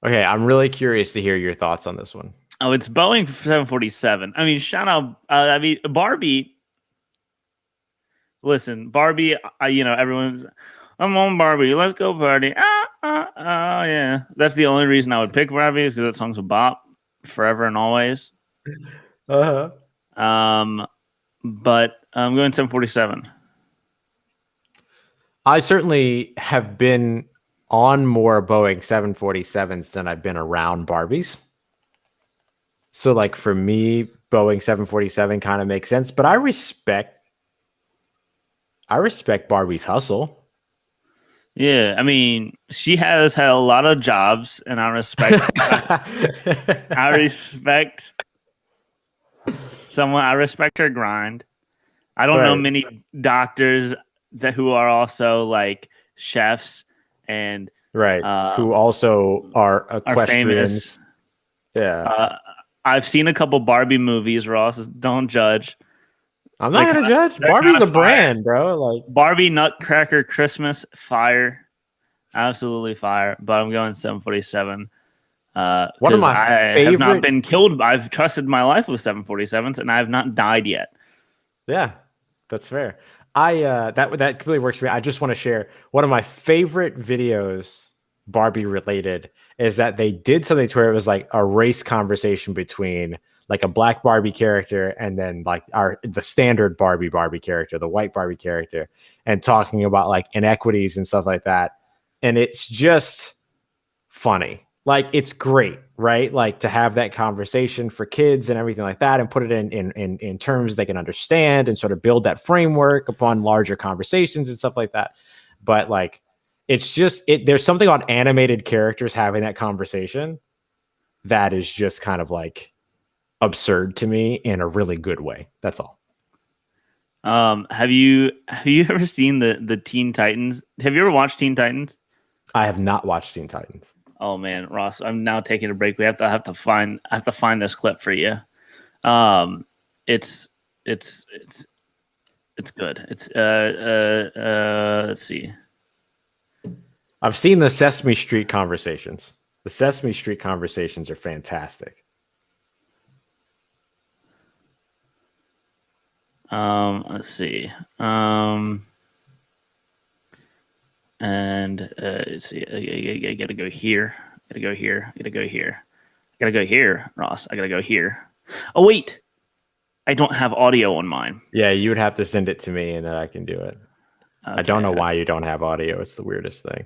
Okay, I'm really curious to hear your thoughts on this one. Oh, it's Boeing 747. I mean, shout out. I mean, Barbie. Listen, Barbie. Everyone's. I'm on Barbie. Let's go party. Yeah. That's the only reason I would pick Barbie is because that song's a bop forever and always. Uh-huh. But I'm going 747. I certainly have been on more Boeing 747s than I've been around Barbies. So like for me, Boeing 747 kind of makes sense, but I respect Barbie's hustle. Yeah, I mean, she has had a lot of jobs, and I respect. I respect someone. I respect her grind. I don't know many doctors who are also like chefs and who also are famous. equestrians. Yeah, I've seen a couple Barbie movies. Ross, don't judge. I'm not gonna judge. Barbie's a brand, bro. Like Barbie Nutcracker Christmas, fire, absolutely fire. But I'm going 747. One of my favorite. Have not been killed. I've trusted my life with 747s, and I have not died yet. Yeah, that's fair. That completely works for me. I just want to share one of my favorite videos, Barbie related, is that they did something to where it was like a race conversation between like a black Barbie character and then like the standard Barbie character, the white Barbie character, and talking about like inequities and stuff like that. And it's just funny. Like it's great, right? Like to have that conversation for kids and everything like that, and put it in terms they can understand and sort of build that framework upon larger conversations and stuff like that. But like, it's just there's something on animated characters having that conversation that is just kind of like absurd to me in a really good way. That's all. Have you ever seen the Teen Titans? Have you ever watched Teen Titans? I have not watched Teen Titans. Oh man, Ross, I'm now taking a break. I have to find this clip for you. It's good. It's let's see. I've seen the Sesame Street conversations. The Sesame Street conversations are fantastic. Let's see. And let's see. I gotta go here. Gotta go here. Gotta go here. Gotta go here, Ross. I gotta go here. Oh wait, I don't have audio on mine. Yeah, you would have to send it to me, and then I can do it. Okay. I don't know why you don't have audio. It's the weirdest thing.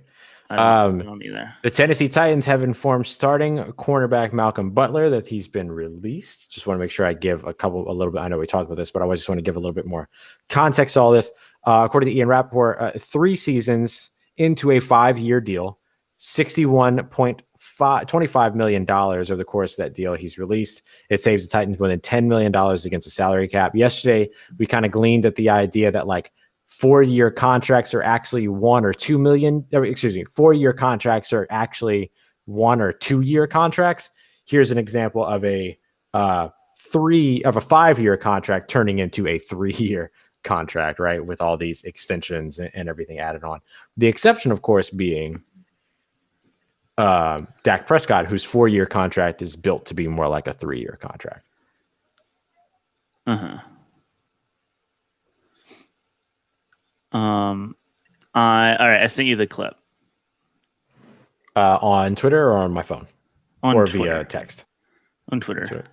I don't either. The Tennessee Titans have informed starting cornerback Malcolm Butler that he's been released. Just want to make sure I give a little bit. I know we talked about this, but I just want to give a little bit more context to all this. According to Ian Rappaport, 3 seasons into a 5-year deal, $61.25 million over the course of that deal. He's released. It saves the Titans more than $10 million against the salary cap. Yesterday, we kind of gleaned at the idea that like 4-year contracts are actually 1 or 2 million. 4-year contracts are actually 1 or 2-year contracts. Here's an example of a 5-year contract turning into a 3-year contract, right? With all these extensions and everything added on. The exception, of course, being Dak Prescott, whose 4-year contract is built to be more like a 3-year contract. All right, I sent you the clip. On Twitter or on my phone? Or Twitter. Via text? On Twitter.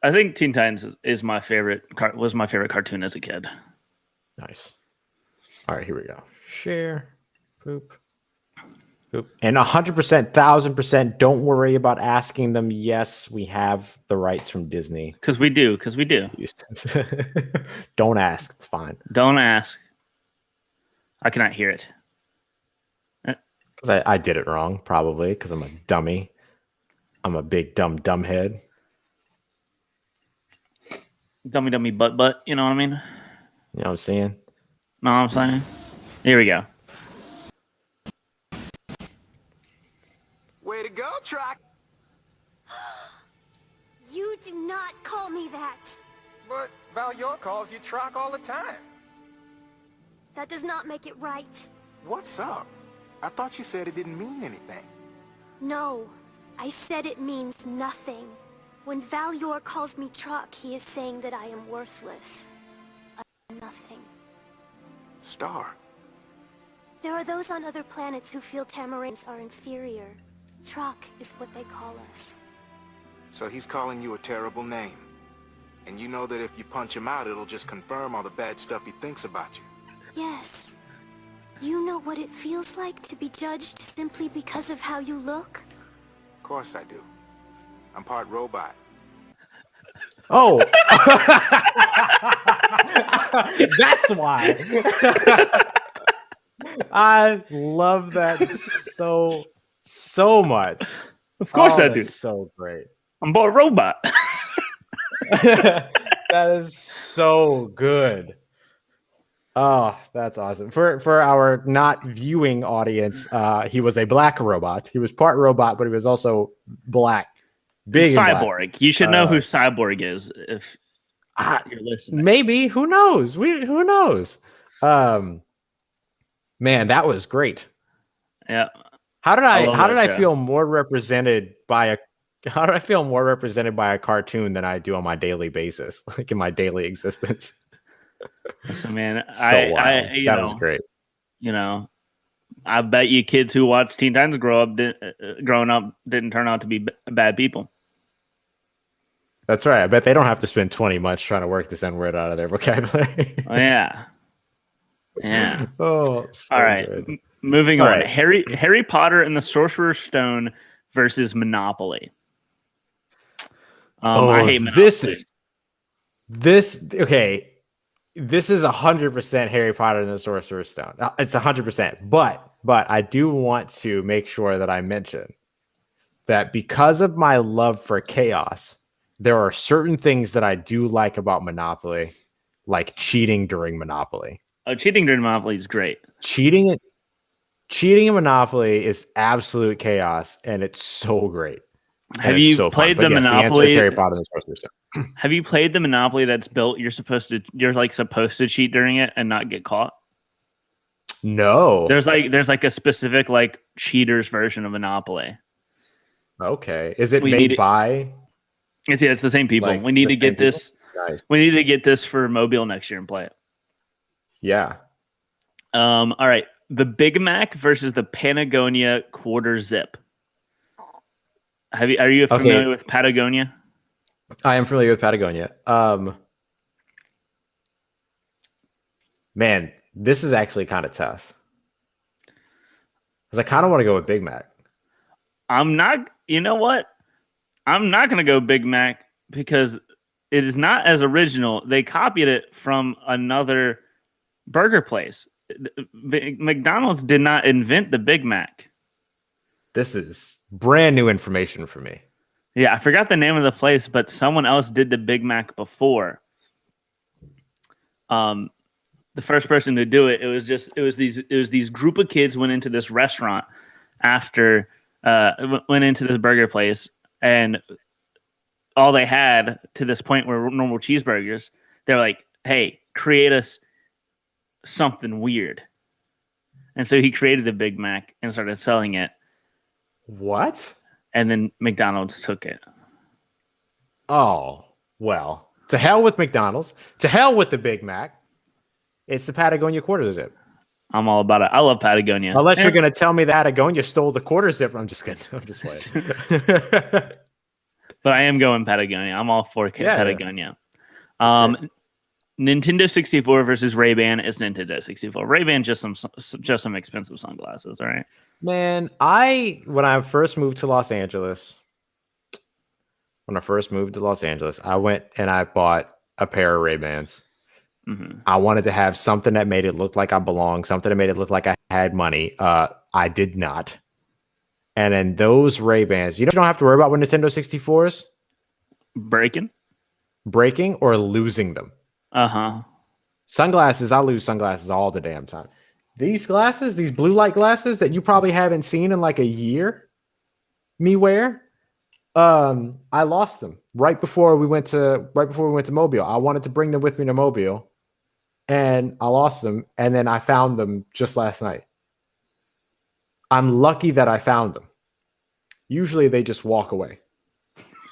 I think Teen Titans is my favorite. Was my favorite cartoon as a kid. Nice. All right, here we go. Share. Boop. Boop. And 100%, 1000%. Don't worry about asking them. Yes, we have the rights from Disney. Because we do. Don't ask. It's fine. Don't ask. I cannot hear it. Because I did it wrong, probably, because I'm a dummy. I'm a big dumb head. Dummy, dummy, butt. You know what I mean? You know what I'm saying? Know what I'm saying? Here we go. Way to go, Truck. You do not call me that. But Valior calls you Truck all the time. That does not make it right. What's up? I thought you said it didn't mean anything. No, I said it means nothing. When Valior calls me Truck, he is saying that I am worthless. Nothing. Star. There are those on other planets who feel Tamarins are inferior. Truck is what they call us. So he's calling you a terrible name. And you know that if you punch him out, it'll just confirm all the bad stuff he thinks about you. Yes. You know what it feels like to be judged simply because of how you look? Of course I do. I'm part robot. Oh, that's why. I love that so much. Of course I do. That's so great. I'm part robot. That is so good. Oh, that's awesome. For our not viewing audience, he was a black robot. He was part robot, but he was also black. Big Cyborg. You should know who Cyborg is if you're listening. Maybe. Who knows? Who knows? Man, that was great. Yeah. How did I show. feel more represented by a cartoon than I do on my daily basis, like in my daily existence? So man, That was great. You know, I bet you kids who watch Teen Titans growing up didn't turn out to be bad people. That's right. I bet they don't have to spend 20 months trying to work this N word out of their vocabulary. Oh, yeah. Yeah. Oh, so all right. good. Moving All on. right. Harry Potter and the Sorcerer's Stone versus Monopoly. I hate Monopoly. Okay. This is 100% Harry Potter and the Sorcerer's Stone. It's 100%. But I do want to make sure that I mention that because of my love for chaos, there are certain things that I do like about Monopoly, like cheating during Monopoly. Oh, cheating during Monopoly is great. Cheating in Monopoly is absolute chaos, and it's so great. Have you played the Monopoly? The Harry Potter and the Sorcerer's Stone. Have you played the Monopoly that's built? You're supposed to cheat during it and not get caught. No, there's like a specific like cheaters version of Monopoly. Okay, is it made by? It's the same people. Like, we need to get this. Nice. We need to get this for Mobile next year and play it. Yeah. All right. The Big Mac versus the Patagonia quarter zip. Are you familiar with Patagonia? I am familiar with Patagonia. Man, this is actually kind of tough. Because I kind of want to go with Big Mac. You know what? I'm not going to go Big Mac because it is not as original. They copied it from another burger place. McDonald's did not invent the Big Mac. This is brand new information for me. Yeah, I forgot the name of the place, but someone else did the Big Mac before. The first person to do it, it was these group of kids went into this restaurant after went into this burger place, and all they had to this point were normal cheeseburgers. They're like, "Hey, create us something weird." And so he created the Big Mac and started selling it. What? And then McDonald's took it. Oh, well, to hell with McDonald's. To hell with the Big Mac. It's the Patagonia quarter zip. I'm all about it. I love Patagonia. Unless you're going to tell me that Patagonia stole the quarter zip. I'm just kidding. I'm just playing. But I am going Patagonia. I'm all for Patagonia. Yeah. Nintendo 64 versus Ray-Ban is Nintendo 64. Ray-Ban just some expensive sunglasses, all right? Man, when I first moved to Los Angeles, I went and I bought a pair of Ray-Bans. Mm-hmm. I wanted to have something that made it look like I belonged, something that made it look like I had money. I did not. And then those Ray-Bans, you don't have to worry about with Nintendo 64s. Breaking? breaking or losing them. Sunglasses, I lose sunglasses all the damn time. These glasses, these blue light glasses that you probably haven't seen in like a year me wear, I lost them right before we went to Mobile. I wanted to bring them with me to Mobile, and I lost them, and then I found them just last night. I'm lucky that I found them. Usually they just walk away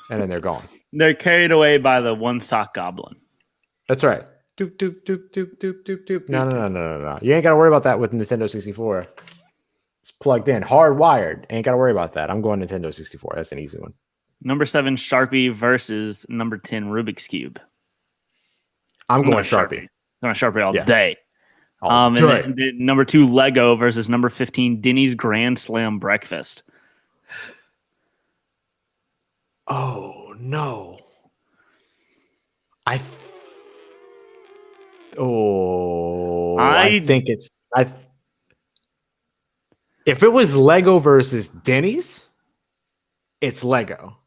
and then they're gone. They're carried away by the one sock goblin. That's right. Doop, doop, doop, doop, doop, doop, doop. No. You ain't got to worry about that with Nintendo 64. It's plugged in, hardwired. Ain't got to worry about that. I'm going Nintendo 64. That's an easy one. Number 7, Sharpie versus number 10, Rubik's Cube. I'm going Sharpie. I'm going Sharpie all day. And then number 2, Lego versus number 15, Denny's Grand Slam Breakfast. Oh no! I think it's if it was Lego versus Denny's, it's Lego.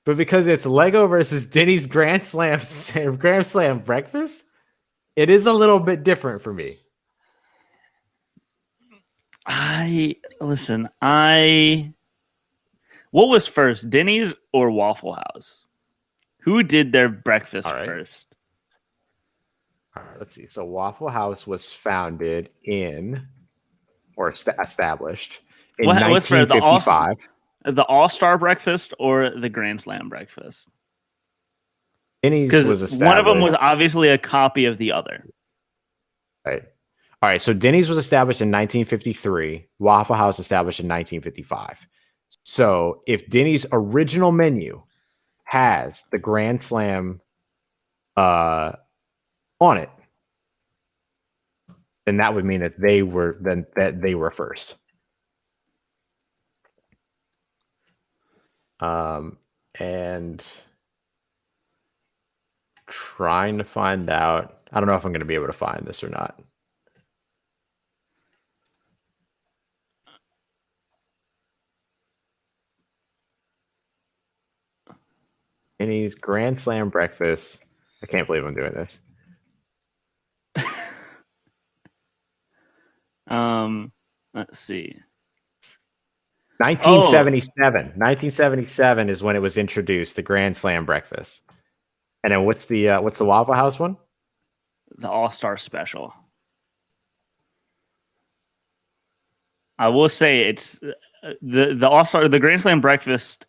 But because it's Lego versus Denny's Grand Slam Breakfast, it is a little bit different for me. What was first, Denny's or Waffle House? Who did their breakfast first? All right, let's see. So Waffle House was founded established in 1955. The All-Star Breakfast or the Grand Slam Breakfast? Denny's was established. One of them was obviously a copy of the other. Right. All right. So Denny's was established in 1953. Waffle House established in 1955. So if Denny's original menu has the Grand Slam on it, then that would mean that they were first. And trying to find out. I don't know if I'm going to be able to find this or not. Denny's Grand Slam Breakfast. I can't believe I'm doing this. Let's see. 1977. 1977 is when it was introduced, the Grand Slam Breakfast. And then what's the Waffle House one? The All-Star Special. I will say it's the All-Star, the Grand Slam Breakfast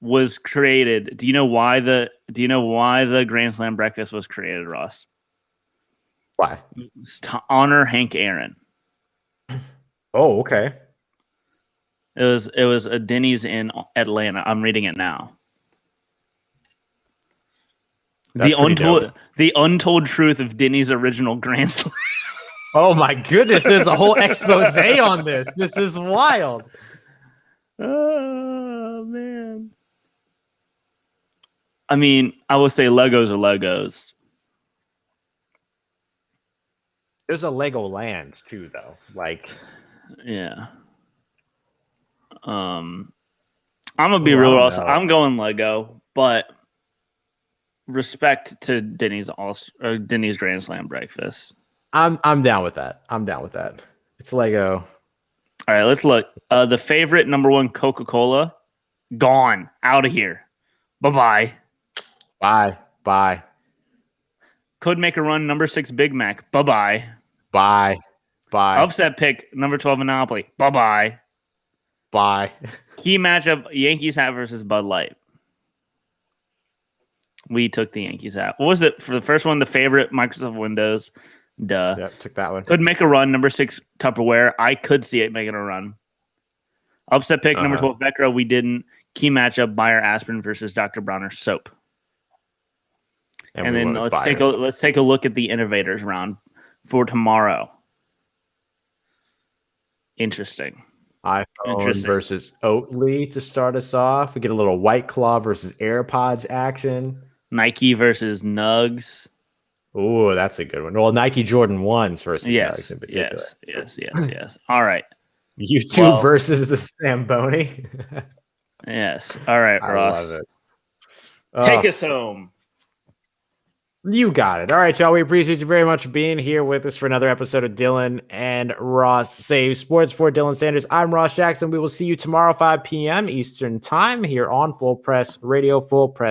was created. Do you know why the Grand Slam Breakfast was created, Ross? Why? It's to honor Hank Aaron. Oh, okay. It was a Denny's in Atlanta. I'm reading it now. The untold truth of Denny's original Grand Slam. Oh my goodness, there's a whole expose on this. This is wild. Oh man. I mean, I will say Legos are Legos. There's a Legoland too, though. Like, yeah. I'm gonna be real. Also, I'm going Lego, but respect to Denny's Grand Slam Breakfast. I'm down with that. It's Lego. All right, let's look. The favorite number 1 Coca-Cola, gone, out of here. Bye. Could make a run. Number 6 Big Mac. Bye. Upset pick. Number 12 Monopoly. Bye. Key matchup: Yankees hat versus Bud Light. We took the Yankees hat. What was it for the first one? The favorite Microsoft Windows. Duh. Yep, took that one. Could make a run. Number 6 Tupperware. I could see it making a run. Upset pick. Number 12 Vectra. We didn't. Key matchup: Bayer Aspirin versus Dr. Bronner soap. And then let's take a look at the innovators round for tomorrow. Interesting. iPhone versus Oatly to start us off. We get a little White Claw versus AirPods action. Nike versus Nugs. Oh, that's a good one. Well, Nike Jordan 1s versus Nugs in particular. Yes. All right. YouTube versus the Zamboni. Yes. All right, Ross. I love it. Take us home. You got it. All right, y'all. We appreciate you very much for being here with us for another episode of Dylan and Ross Save Sports. For Dylan Sanders, I'm Ross Jackson. We will see you tomorrow, 5 p.m. Eastern Time here on Full Press Radio, Full Press.